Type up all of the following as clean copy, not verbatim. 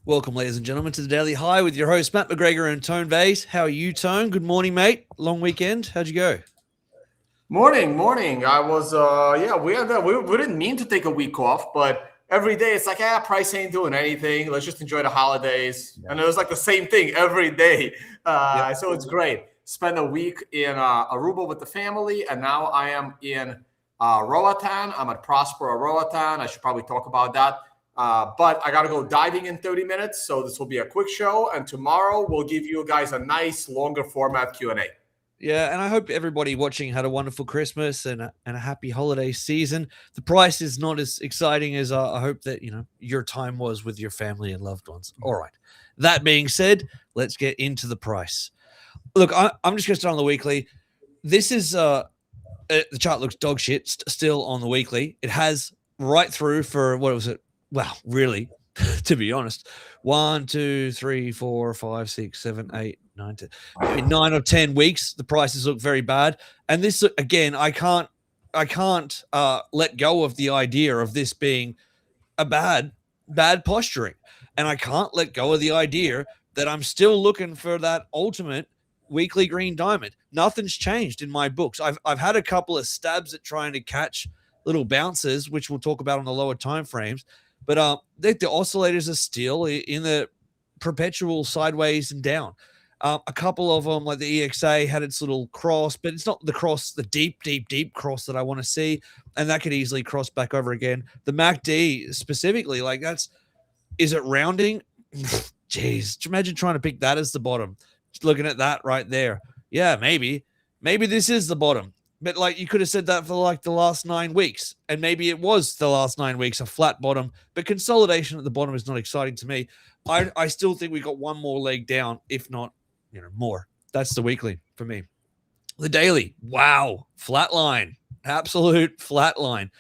Welcome, ladies and gentlemen, to the Daily High with your hosts, Matt McGregor and Tone Vase. How are you, Tone? Good morning, mate. Long weekend. How'd you go? Morning. I was, we didn't mean to take a week off, but every day it's like, price ain't doing anything. Let's just enjoy the holidays. Yeah. And it was like the same thing every day. Yep. So it's great. Spent a week in Aruba with the family, and now I am in Roatan. I'm at Prospero Roatan. I should probably talk about that. But I got to go diving in 30 minutes, so this will be a quick show. And tomorrow we'll give you guys a nice, longer format Q&A. Yeah, and I hope everybody watching had a wonderful Christmas and a happy holiday season. The price is not as exciting as I hope that, your time was with your family and loved ones. All right. That being said, let's get into the price. Look, I'm just going to start on the weekly. This is the chart looks dog shit still on the weekly. It has right through for what was it? Well, really, to be honest, 1, 2, 3, 4, 5, 6, 7, 8, 9, 10. In 9 or 10 weeks, the prices look very bad. And this again, I can't let go of the idea of this being a bad posturing, and I can't let go of the idea that I'm still looking for that ultimate weekly green diamond. Nothing's changed in my books. I've had a couple of stabs at trying to catch little bounces, which we'll talk about on the lower time frames, but the oscillators are still in the perpetual sideways and down. A couple of them, like the EXA, had its little cross, but it's not the cross, the deep cross that I want to see, and that could easily cross back over again. The MACD specifically, is it rounding? Jeez, imagine trying to pick that as the bottom. Just looking at that right there. Yeah, maybe this is the bottom. But you could have said that for the last 9 weeks, and maybe it was the last 9 weeks, a flat bottom. But consolidation at the bottom is not exciting to me. I still think we got one more leg down, if not, more. That's the weekly for me. The daily, wow, flat line, absolute flat line.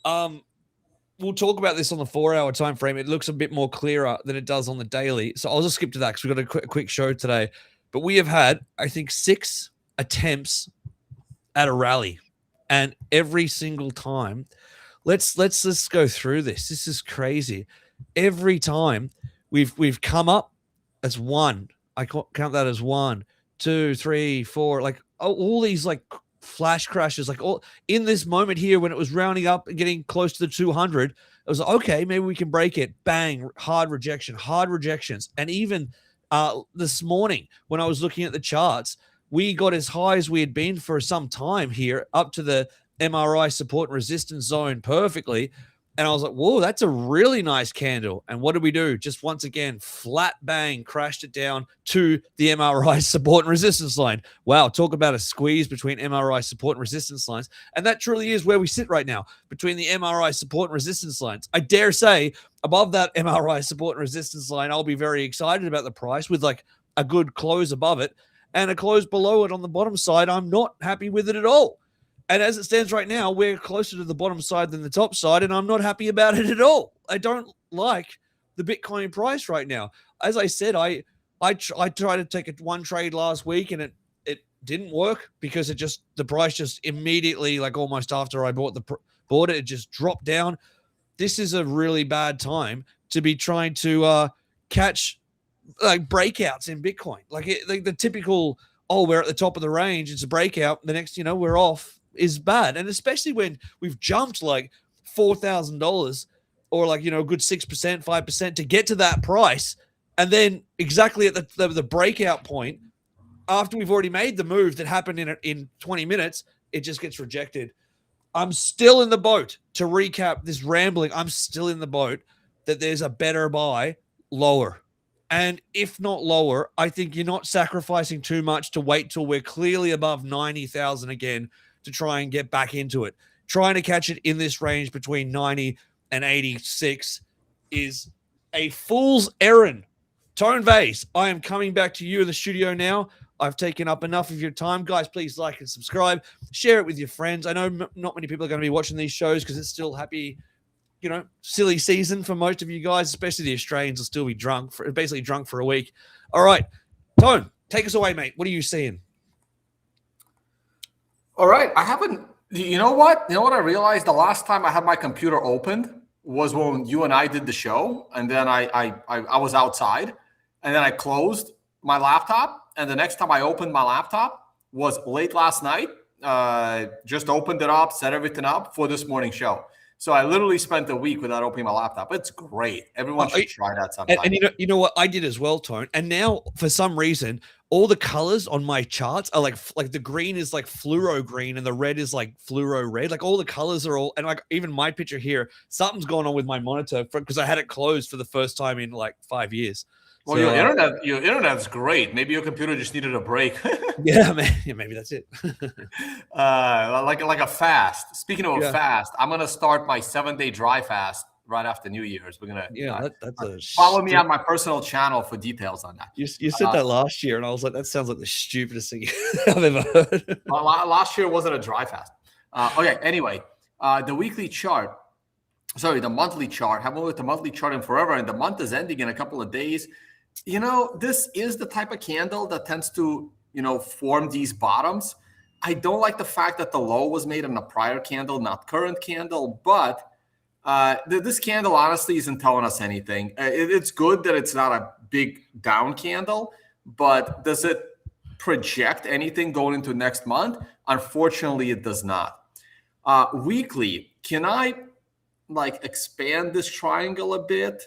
We'll talk about this on the 4-hour time frame. It looks a bit more clearer than it does on the daily. So I'll just skip to that because we've got a quick show today. But we have had, I think, 6 attempts at a rally, and every single time, let's go through this. This is crazy. Every time we've come up as one. I count that as 1, 2, 3, 4. All these flash crashes, all in this moment here when it was rounding up and getting close to the 200. It was like, okay, maybe we can break it. Bang, hard rejections. And even this morning when I was looking at the charts, we got as high as we had been for some time here, up to the MRI support and resistance zone perfectly. And I was like, whoa, that's a really nice candle. And what did we do? Just once again, flat bang, crashed it down to the MRI support and resistance line. Wow, talk about a squeeze between MRI support and resistance lines. And that truly is where we sit right now, between the MRI support and resistance lines. I dare say above that MRI support and resistance line, I'll be very excited about the price with a good close above it, and a close below it on the bottom side. I'm not happy with it at all. And as it stands right now, we're closer to the bottom side than the top side, and I'm not happy about it at all. I don't like the Bitcoin price right now. As I said, I tried to take one trade last week, and it didn't work because the price just immediately, almost after I bought it, it just dropped down. This is a really bad time to be trying to catch breakouts in Bitcoin. The typical, we're at the top of the range, it's a breakout. The next, we're off, is bad. And especially when we've jumped $4,000 or a good 6%, 5% to get to that price. And then exactly at the breakout point, after we've already made the move that happened in 20 minutes, it just gets rejected. I'm still in the boat. To recap this rambling, I'm still in the boat that there's a better buy lower. And if not lower, I think you're not sacrificing too much to wait till we're clearly above 90,000 again to try and get back into it. Trying to catch it in this range between 90 and 86 is a fool's errand. Tone Vase, I am coming back to you in the studio now. I've taken up enough of your time. Guys, please like and subscribe. Share it with your friends. I know not many people are going to be watching these shows because it's still happy, silly season for most of you guys, especially the Australians will still be basically drunk for a week. All right, Tone, take us away, mate. What are you seeing? All right. I haven't, you know what? I realized the last time I had my computer opened, was when you and I did the show, and then I was outside, and then I closed my laptop, and the next time I opened my laptop was late last night. Just opened it up, set everything up for this morning show. So I literally spent a week without opening my laptop. It's great. Everyone should try that sometime. And you know what I did as well, Tone. And now for some reason, all the colors on my charts are like the green is like fluoro green and the red is like fluoro red. Like all the colors are all, and like even my picture here, something's going on with my monitor because I had it closed for the first time in like 5 years. Well, so, your internet's great. Maybe your computer just needed a break. Yeah, maybe that's it. Like a fast. Speaking of a fast, I'm gonna start my 7-day dry fast right after New Year's. We're gonna follow me on my personal channel for details on that. You said that last year, and I was like, that sounds like the stupidest thing I've ever heard. Last year wasn't a dry fast. Okay. Anyway, the weekly chart. Sorry, the monthly chart. Haven't looked at the monthly chart in forever, and the month is ending in a couple of days. You know, this is the type of candle that tends to, form these bottoms. I don't like the fact that the low was made on a prior candle, not current candle, but this candle honestly isn't telling us anything. It's good that it's not a big down candle, but does it project anything going into next month? Unfortunately, it does not. Weekly, can I expand this triangle a bit?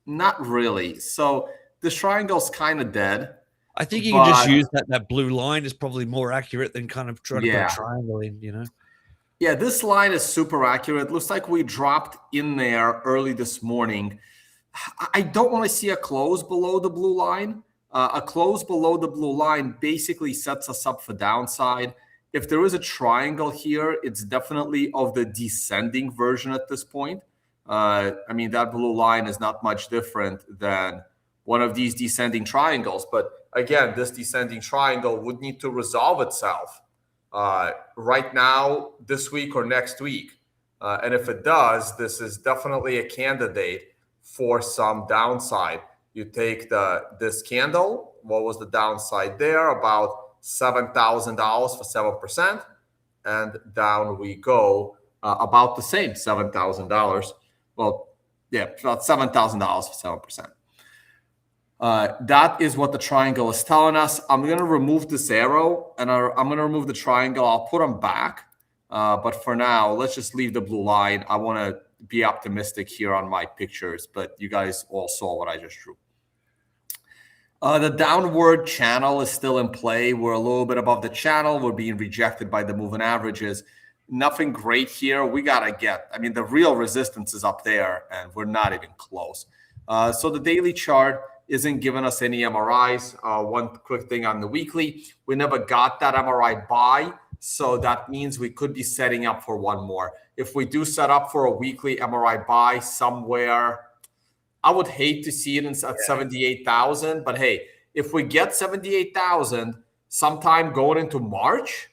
Not really. So this triangle's kind of dead. I think you can just use that blue line is probably more accurate than kind of trying to put a triangle in, Yeah, this line is super accurate. Looks like we dropped in there early this morning. I don't want to see a close below the blue line. A close below the blue line basically sets us up for downside. If there is a triangle here, it's definitely of the descending version at this point. That blue line is not much different than one of these descending triangles. But again, this descending triangle would need to resolve itself right now, this week or next week. And if it does, this is definitely a candidate for some downside. You take this candle, what was the downside there? About $7,000 for 7%. And down we go, about the same $7,000. Well, yeah, about $7,000 for 7%. That is what the triangle is telling us. I'm going to remove this arrow and I'm going to remove the triangle. I'll put them back. But for now, let's just leave the blue line. I want to be optimistic here on my pictures, but you guys all saw what I just drew. The downward channel is still in play. We're a little bit above the channel. We're being rejected by the moving averages. Nothing great here. We got to the real resistance is up there, and we're not even close. So the daily chart isn't giving us any MRIs. One quick thing on the weekly, we never got that MRI buy, so that means we could be setting up for one more. If we do set up for a weekly MRI buy somewhere, I would hate to see it at 78,000, but hey, if we get 78,000 sometime going into March,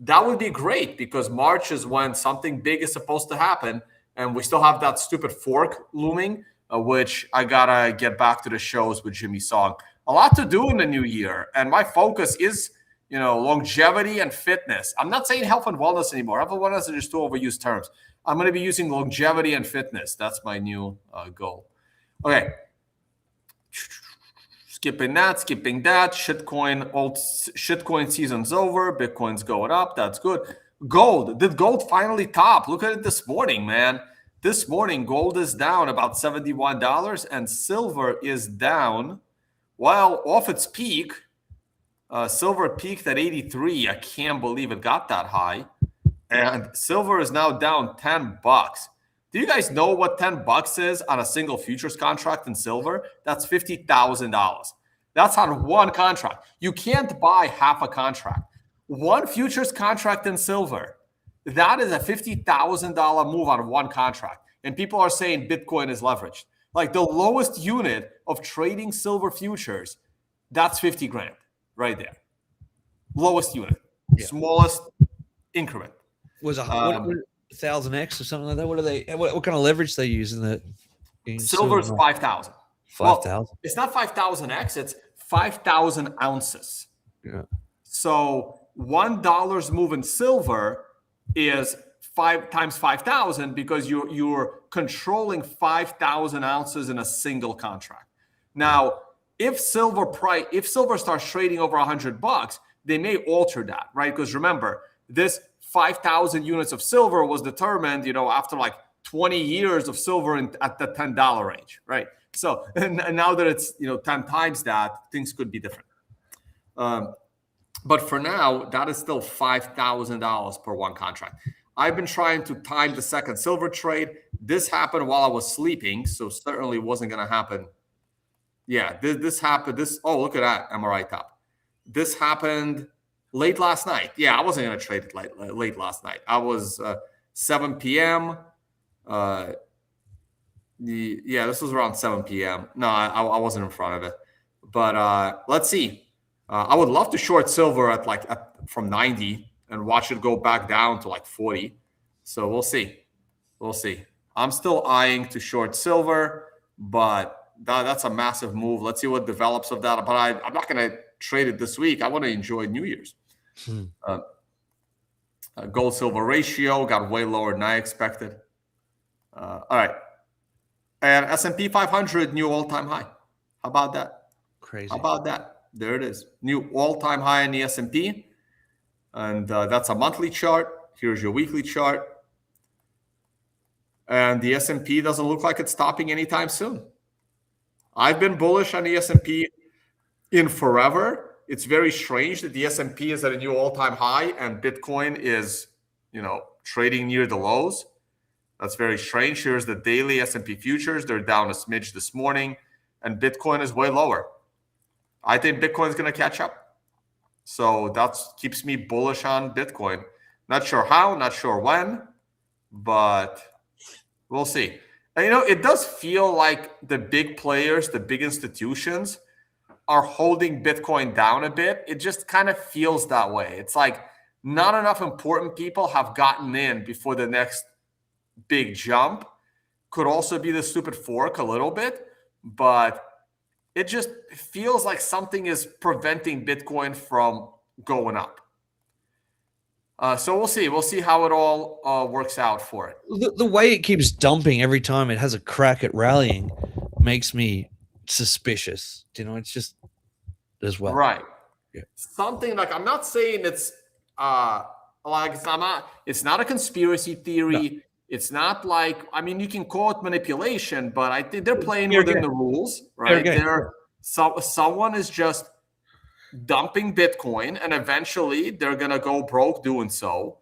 that would be great because March is when something big is supposed to happen, and we still have that stupid fork looming, which I gotta get back to the shows with Jimmy Song. A lot to do in the new year, and my focus is, longevity and fitness. I'm not saying health and wellness anymore. Health and wellness are just two overused terms. I'm going to be using longevity and fitness. That's my new goal. Okay. Skipping that. Shitcoin season's over. Bitcoin's going up. That's good. Gold. Did gold finally top? Look at it this morning, man. This morning, gold is down about $71 and silver is down, off its peak. Silver peaked at 83. I can't believe it got that high. And silver is now down $10. Do you guys know what $10 is on a single futures contract in silver? That's $50,000. That's on one contract. You can't buy half a contract. One futures contract in silver, that is a $50,000 move on one contract. And people are saying Bitcoin is leveraged. Like the lowest unit of trading silver futures, that's 50 grand right there. Lowest unit, smallest increment. Was 1,000x or something like that? What are they? What kind of leverage they use in the silver's 5,000. 5,000. Well, it's not 5,000x. It's 5,000 ounces. Yeah. So $1 move in silver is 5 times 5,000 because you're controlling 5,000 ounces in a single contract. Now, if silver starts trading over $100, they may alter that, right? Because remember, this 5,000 units of silver was determined, after like 20 years of silver at the $10 range, right? So and now that it's 10 times that, things could be different. But for now, that is still $5,000 per one contract. I've been trying to time the second silver trade. This happened while I was sleeping, so certainly wasn't going to happen. Yeah, this happened. Oh, look at that MRI top. This happened late last night. Yeah, I wasn't going to trade it late last night. I was 7 p.m. This was around 7 p.m. No, I wasn't in front of it. But let's see. I would love to short silver from 90 and watch it go back down to like 40. So we'll see. I'm still eyeing to short silver, but that's a massive move. Let's see what develops of that. But I'm not going to trade it this week. I want to enjoy New Year's. Gold silver ratio got way lower than I expected. All right. And S&P 500 new all-time high. How about that? Crazy. How about that? There it is. New all-time high in the S&P. And that's a monthly chart. Here's your weekly chart. And the S&P doesn't look like it's stopping anytime soon. I've been bullish on the S&P in forever. It's very strange that the S&P is at a new all-time high and Bitcoin is, trading near the lows. That's very strange. Here's the daily S&P futures. They're down a smidge this morning, and Bitcoin is way lower. I think Bitcoin is going to catch up. So that keeps me bullish on Bitcoin. Not sure how, not sure when, but we'll see. And, it does feel like the big players, the big institutions are holding Bitcoin down a bit. It just kind of feels that way. It's like not enough important people have gotten in before the next big jump. Could also be the stupid fork a little bit, but it just feels like something is preventing Bitcoin from going up. So we'll see. We'll see how it all works out for it. The way it keeps dumping every time it has a crack at rallying makes me suspicious. It's just as well. Right. Yeah. Something like, I'm not saying it's it's not a conspiracy theory. No. It's not like, you can call it manipulation, but I think they're playing within the rules, right? Someone is just dumping Bitcoin, and eventually they're going to go broke doing so.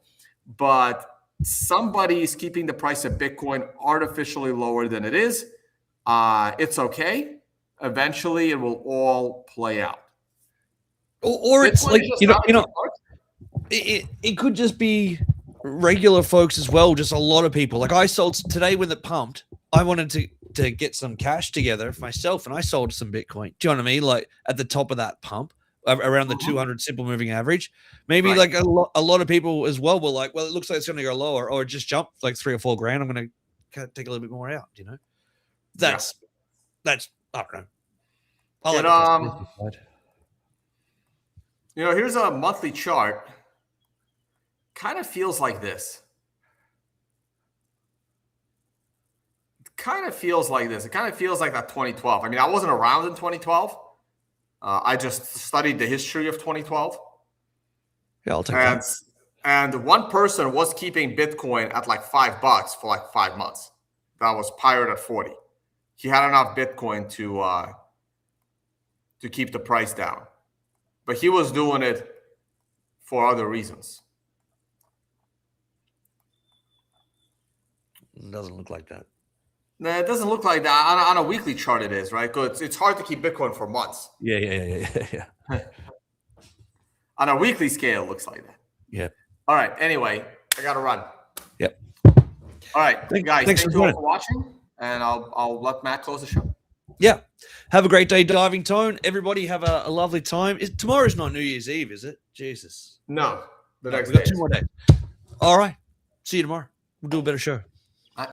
But somebody is keeping the price of Bitcoin artificially lower than it is. It's okay. Eventually it will all play out. Or it's like, it could just be regular folks as well, just a lot of people. Like I sold today when it pumped, I wanted to get some cash together for myself, and I sold some Bitcoin. Do you know what I mean? Like at the top of that pump, around the 200 simple moving average. Maybe right. Like a lot of people as well were like, well, it looks like it's going to go lower, or just jump like $3 or $4 grand. I'm going to take a little bit more out. That's I don't know. Here's a monthly chart. Kind of feels like this. It kind of feels like that 2012. I wasn't around in 2012. I just studied the history of 2012. Yeah, I'll take that. And one person was keeping Bitcoin at like $5 for like 5 months. That was Pirate at 40. He had enough Bitcoin to keep the price down. But he was doing it for other reasons. It doesn't look like that. No, it doesn't look like that. On a weekly chart it is, right? Because it's hard to keep Bitcoin for months. Yeah. On a weekly scale, it looks like that. Yeah. All right. Anyway, I got to run. Yep. All right, guys. Thanks thank you all for watching, and I'll let Matt close the show. Yeah. Have a great day, Diving Tone. Everybody have a lovely time. Tomorrow's not New Year's Eve, is it? Jesus. No. The next we've got day. 2 more days. All right. See you tomorrow. We'll do a better show.